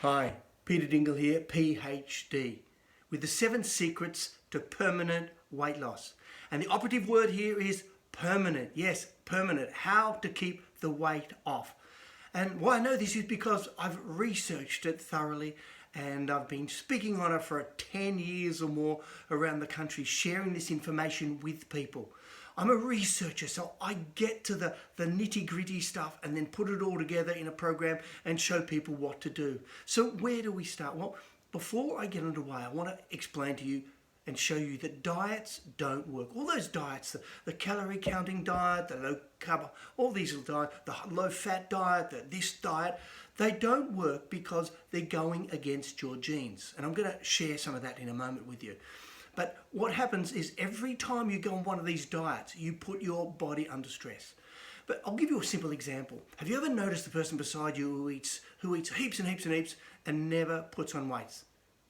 Hi, Peter Dingle here, PhD, with the 7 secrets to permanent weight loss. And the operative word here is permanent. Yes, permanent. How to keep the weight off. And why I know this is because I've researched it thoroughly and I've been speaking on it for 10 years or more around the country, sharing this information with people. I'm a researcher, so I get to the nitty-gritty stuff and then put it all together in a program and show people what to do. So where do we start? Well, before I get underway, I want to explain to you and show you that diets don't work. All those diets, the calorie counting diet, the low carb, all these diets, the low fat diet, this diet, they don't work because they're going against your genes. And I'm going to share some of that in a moment with you. But what happens is every time you go on one of these diets, you put your body under stress. But I'll give you a simple example. Have you ever noticed the person beside you who eats heaps and heaps and heaps and never puts on weight?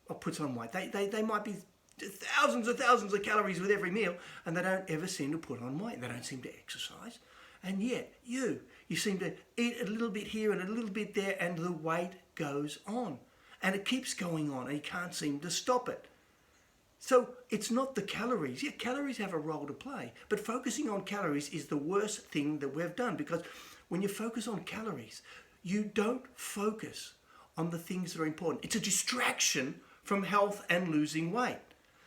They might be thousands of calories with every meal and they don't ever seem to put on weight. They don't seem to exercise. And yet you seem to eat a little bit here and a little bit there and the weight goes on. And it keeps going on and you can't seem to stop it. So it's not the calories. Yeah, calories have a role to play, but focusing on calories is the worst thing that we've done, because when you focus on calories, you don't focus on the things that are important. It's a distraction from health and losing weight.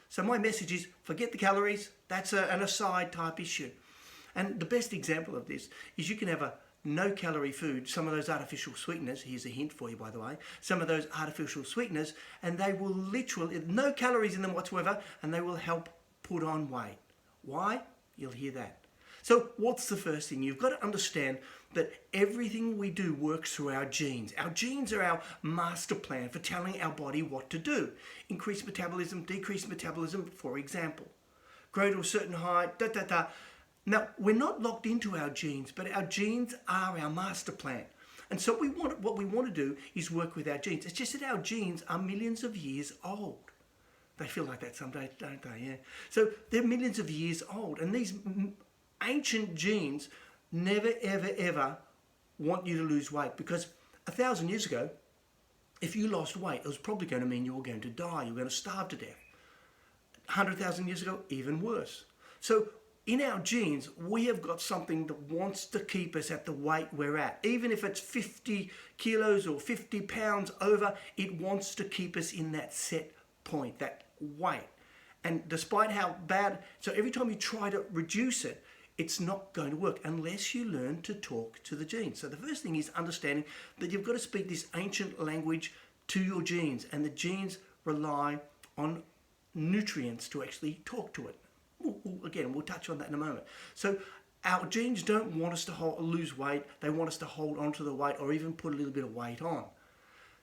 So my message is forget the calories. That's an aside type issue. And the best example of this is you can have a no-calorie food, some of those artificial sweeteners, here's a hint for you by the way, some of those artificial sweeteners, and they will literally, no calories in them whatsoever, and they will help put on weight. Why? You'll hear that. So what's the first thing? You've got to understand that everything we do works through our genes. Our genes are our master plan for telling our body what to do. Increase metabolism, decrease metabolism, for example. Grow to a certain height, Now, we're not locked into our genes, but our genes are our master plan. And so what we want to do is work with our genes. It's just that our genes are millions of years old. They feel like that someday, don't they? Yeah. So they're millions of years old. And these ancient genes never, ever, ever want you to lose weight. Because 1,000 years ago, if you lost weight, it was probably going to mean you were going to die. You were going to starve to death. 100,000 years ago, even worse. So in our genes, we have got something that wants to keep us at the weight we're at. Even if it's 50 kilos or 50 pounds over, it wants to keep us in that set point, that weight. And despite how bad, so every time you try to reduce it, it's not going to work unless you learn to talk to the genes. So the first thing is understanding that you've got to speak this ancient language to your genes, and the genes rely on nutrients to actually talk to it. Again, we'll touch on that in a moment. So our genes don't want us to lose weight. They want us to hold on to the weight or even put a little bit of weight on.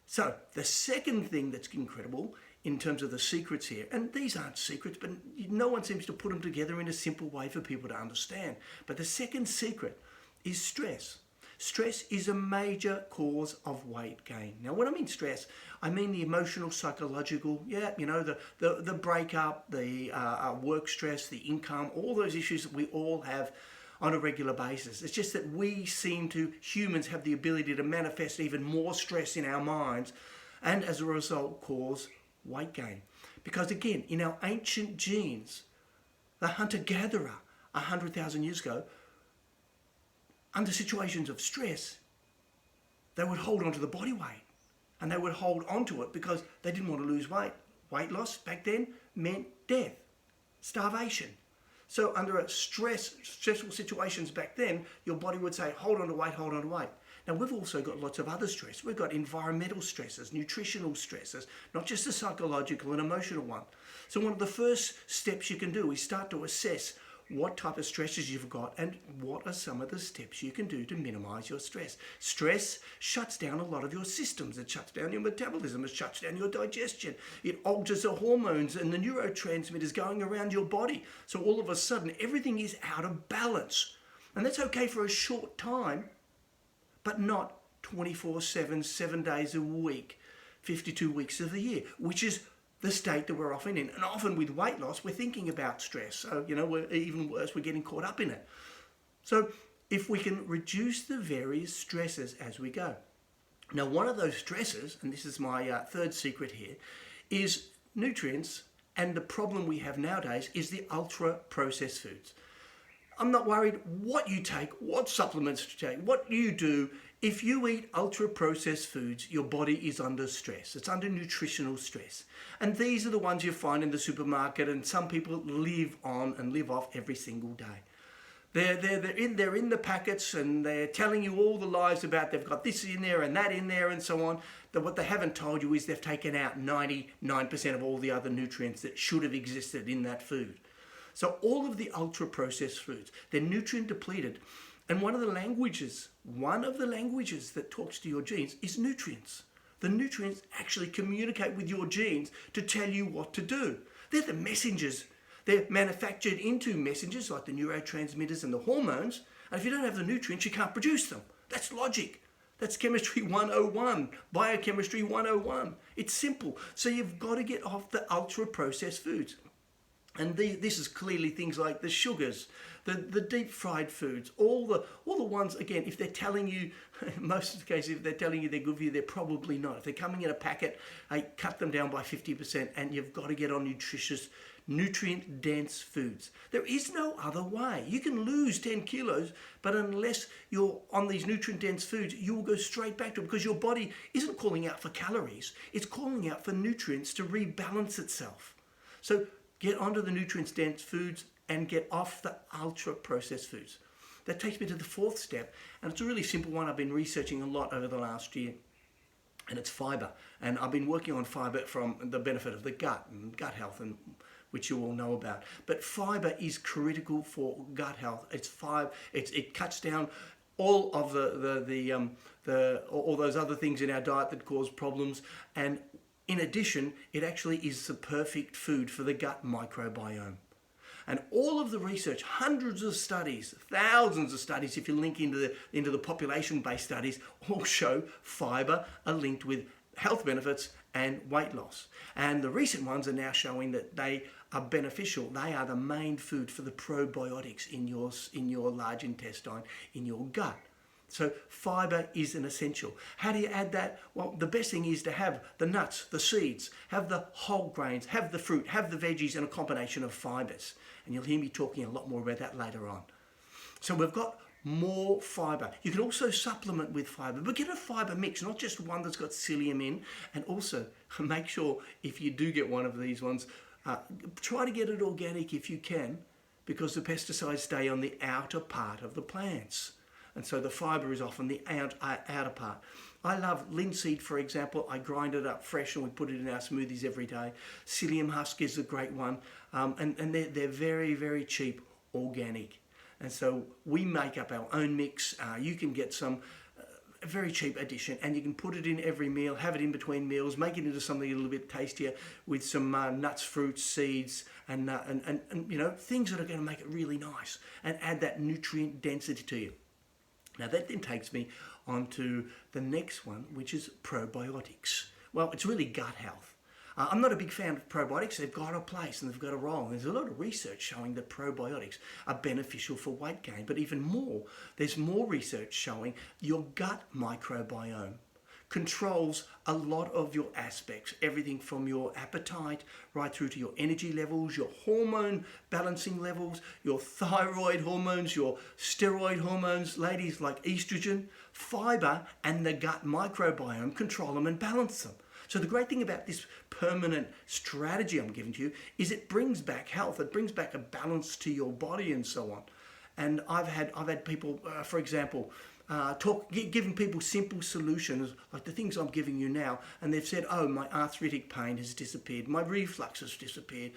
So the second thing that's incredible in terms of the secrets here, and these aren't secrets, but no one seems to put them together in a simple way for people to understand. But the second secret is stress. Stress is a major cause of weight gain. Now, when I mean stress, I mean the emotional, psychological, the breakup, the work stress, the income, all those issues that we all have on a regular basis. It's just that humans have the ability to manifest even more stress in our minds and as a result cause weight gain. Because again, in our ancient genes, the hunter-gatherer 100,000 years ago, under situations of stress, they would hold on to the body weight and they would hold on to it because they didn't want to lose weight. Weight loss back then meant death, starvation. So under stressful situations back then, your body would say, hold on to weight, hold on to weight. Now we've also got lots of other stress. We've got environmental stresses, nutritional stresses, not just the psychological and emotional one. So one of the first steps you can do is start to assess what type of stresses you've got and what are some of the steps you can do to minimize your stress. Stress shuts down a lot of your systems. It shuts down your metabolism. It shuts down your digestion. It alters the hormones and the neurotransmitters going around your body. So all of a sudden, everything is out of balance. And that's okay for a short time, but not 24/7, 7 days a week, 52 weeks of the year, which is the state that we're often in. And often with weight loss, we're thinking about stress. So, we're even worse, we're getting caught up in it. So if we can reduce the various stresses as we go. Now, one of those stressors, and this is my third secret here, is nutrients. And the problem we have nowadays is the ultra-processed foods. I'm not worried what you take, what supplements to take, what you do. If you eat ultra-processed foods, your body is under stress. It's under nutritional stress. And these are the ones you find in the supermarket, and some people live on and live off every single day. They're in the packets, and they're telling you all the lies about they've got this in there and that in there and so on. That what they haven't told you is they've taken out 99% of all the other nutrients that should have existed in that food. So all of the ultra-processed foods, they're nutrient depleted. And one of the languages that talks to your genes is nutrients. The nutrients actually communicate with your genes to tell you what to do. They're the messengers. They're manufactured into messengers like the neurotransmitters and the hormones. And if you don't have the nutrients, you can't produce them. That's logic. That's chemistry 101, biochemistry 101. It's simple. So you've got to get off the ultra-processed foods. And this is clearly things like the sugars, the deep fried foods, all the ones, again, if they're telling you, most of the cases, if they're telling you they're good for you, they're probably not. If they're coming in a packet, cut them down by 50%, and you've got to get on nutritious, nutrient-dense foods. There is no other way. You can lose 10 kilos, but unless you're on these nutrient-dense foods, you will go straight back to it because your body isn't calling out for calories. It's calling out for nutrients to rebalance itself. So get onto the nutrient-dense foods and get off the ultra-processed foods. That takes me to the fourth step, and it's a really simple one I've been researching a lot over the last year, and it's fiber. And I've been working on fiber from the benefit of the gut and gut health, and which you all know about. But fiber is critical for gut health. It cuts down all of all those other things in our diet that cause problems, and in addition, it actually is the perfect food for the gut microbiome. And all of the research, hundreds of studies, thousands of studies, if you link into the population-based studies, all show fiber are linked with health benefits and weight loss. And the recent ones are now showing that they are beneficial. They are the main food for the probiotics in your large intestine, in your gut. So fiber is an essential. How do you add that? Well, the best thing is to have the nuts, the seeds, have the whole grains, have the fruit, have the veggies, and a combination of fibers. And you'll hear me talking a lot more about that later on. So we've got more fiber. You can also supplement with fiber, but get a fiber mix, not just one that's got psyllium in. And also make sure if you do get one of these ones, try to get it organic if you can, because the pesticides stay on the outer part of the plants. And so the fiber is often the outer part. I love linseed, for example. I grind it up fresh and we put it in our smoothies every day. Psyllium husk is a great one. And they're very, very cheap, organic. And so we make up our own mix. You can get some a very cheap addition, and you can put it in every meal, have it in between meals, make it into something a little bit tastier with some nuts, fruits, seeds, and you know, things that are going to make it really nice and add that nutrient density to you. Now that then takes me on to the next one, which is probiotics. Well, it's really gut health. I'm not a big fan of probiotics. They've got a place and they've got a role. There's a lot of research showing that probiotics are beneficial for weight gain. But even more, there's more research showing your gut microbiome controls a lot of your aspects, everything from your appetite right through to your energy levels, your hormone balancing levels, your thyroid hormones, your steroid hormones, ladies, like estrogen. Fiber and the gut microbiome control them and balance them. So the great thing about this permanent strategy I'm giving to you is it brings back health. It brings back a balance to your body and so on. And I've had people, for example, giving people simple solutions like the things I'm giving you now, and they've said, oh, my arthritic pain has disappeared, my reflux has disappeared,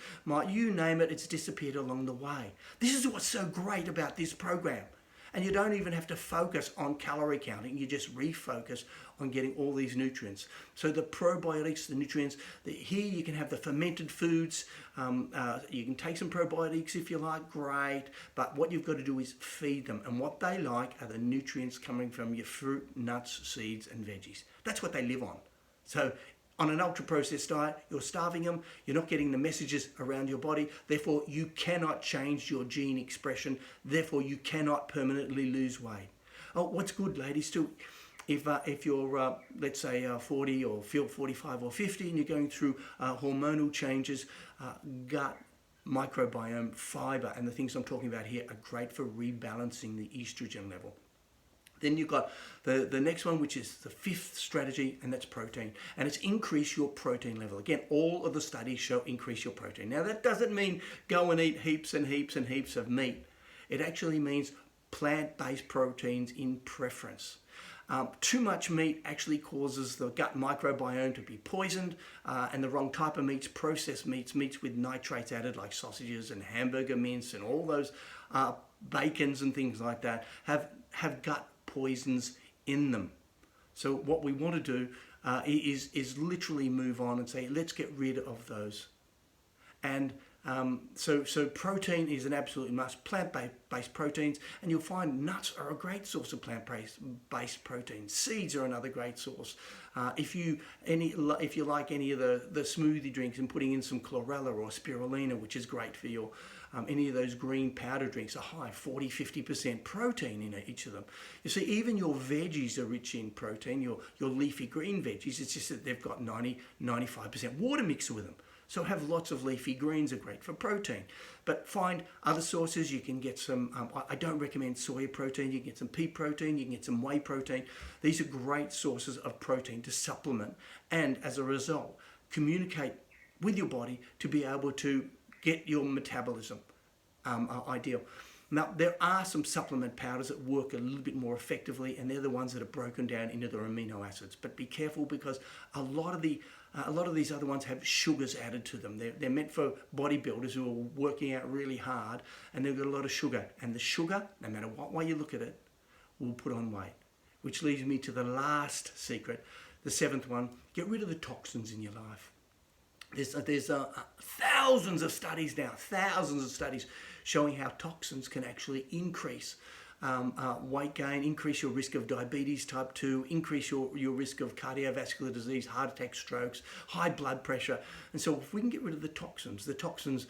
you name it, it's disappeared along the way. This is what's so great about this program. And you don't even have to focus on calorie counting. You just refocus on getting all these nutrients. So the probiotics, the nutrients, here you can have the fermented foods. You can take some probiotics if you like, great. But what you've got to do is feed them. And what they like are the nutrients coming from your fruit, nuts, seeds, and veggies. That's what they live on. So on an ultra-processed diet, you're starving them, you're not getting the messages around your body, therefore you cannot change your gene expression, therefore you cannot permanently lose weight. Oh, what's good, ladies, too, if you're, let's say, 40 or 45 or 50 and you're going through hormonal changes, gut microbiome, fiber, and the things I'm talking about here are great for rebalancing the estrogen level. Then you've got the next one, which is the fifth strategy, and that's protein. And it's increase your protein level. Again, all of the studies show increase your protein. Now, that doesn't mean go and eat heaps and heaps and heaps of meat. It actually means plant-based proteins in preference. Too much meat actually causes the gut microbiome to be poisoned, and the wrong type of meats, processed meats with nitrates added, like sausages and hamburger mince and all those bacons and things like that, have gut poisons in them. So what we want to do is literally move on and say, let's get rid of those. And so protein is an absolute must. Plant-based proteins, and you'll find nuts are a great source of plant-based protein. Seeds are another great source. If you like any of the smoothie drinks and putting in some chlorella or spirulina, which is great for your any of those green powder drinks, are high 40-50% protein in each of them. You see, even your veggies are rich in protein. Your leafy green veggies, it's just that they've got 90-95% water mixed with them. So have lots of leafy greens are great for protein. But find other sources. You can get some, I don't recommend soy protein. You can get some pea protein. You can get some whey protein. These are great sources of protein to supplement. And as a result, communicate with your body to be able to get your metabolism ideal. Now, there are some supplement powders that work a little bit more effectively, and they're the ones that are broken down into their amino acids. But be careful, because a lot of these other ones have sugars added to them. They're meant for bodybuilders who are working out really hard, and they've got a lot of sugar. And the sugar, no matter what way you look at it, will put on weight. Which leads me to the last secret, the seventh one: get rid of the toxins in your life. There's thousands of studies now, showing how toxins can actually increase weight gain, increase your risk of diabetes type 2, increase your risk of cardiovascular disease, heart attacks, strokes, high blood pressure. And so if we can get rid of the toxins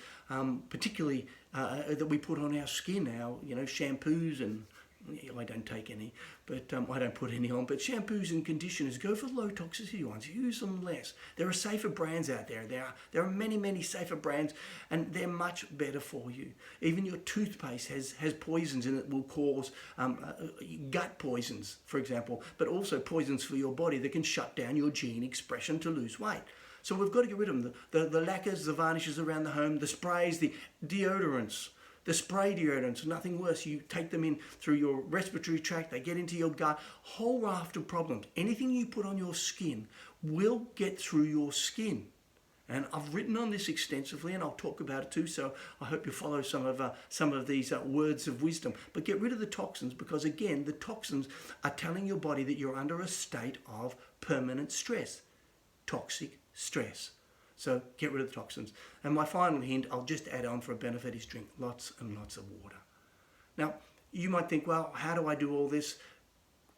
particularly that we put on our skin, shampoos, and I don't take any, but I don't put any on, but shampoos and conditioners, go for low toxicity ones. Use them less. There are safer brands out there. There are many safer brands, and they're much better for you. Even your toothpaste has poisons in it that will cause gut poisons, for example, but also poisons for your body that can shut down your gene expression to lose weight. So we've got to get rid of them. The lacquers, the varnishes around the home, the sprays, the deodorants. The spray deodorants, nothing worse. You take them in through your respiratory tract, they get into your gut, whole raft of problems. Anything you put on your skin will get through your skin. And I've written on this extensively, and I'll talk about it too, so I hope you follow some of these words of wisdom. But get rid of the toxins, because again, the toxins are telling your body that you're under a state of permanent stress, toxic stress. So get rid of the toxins. And my final hint, I'll just add on for a benefit, is drink lots and lots of water. Now, you might think, well, how do I do all this?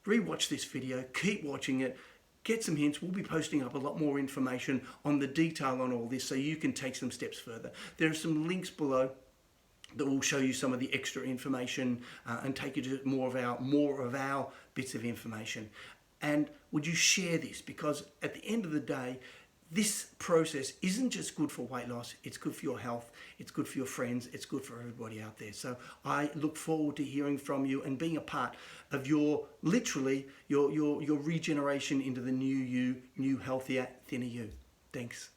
Rewatch this video, keep watching it, get some hints. We'll be posting up a lot more information on the detail on all this, so you can take some steps further. There are some links below that will show you some of the extra information and take you to more of our bits of information. And would you share this? Because at the end of the day, this process isn't just good for weight loss, it's good for your health, it's good for your friends, it's good for everybody out there. So I look forward to hearing from you and being a part of your regeneration into the new you, new healthier, thinner you. Thanks.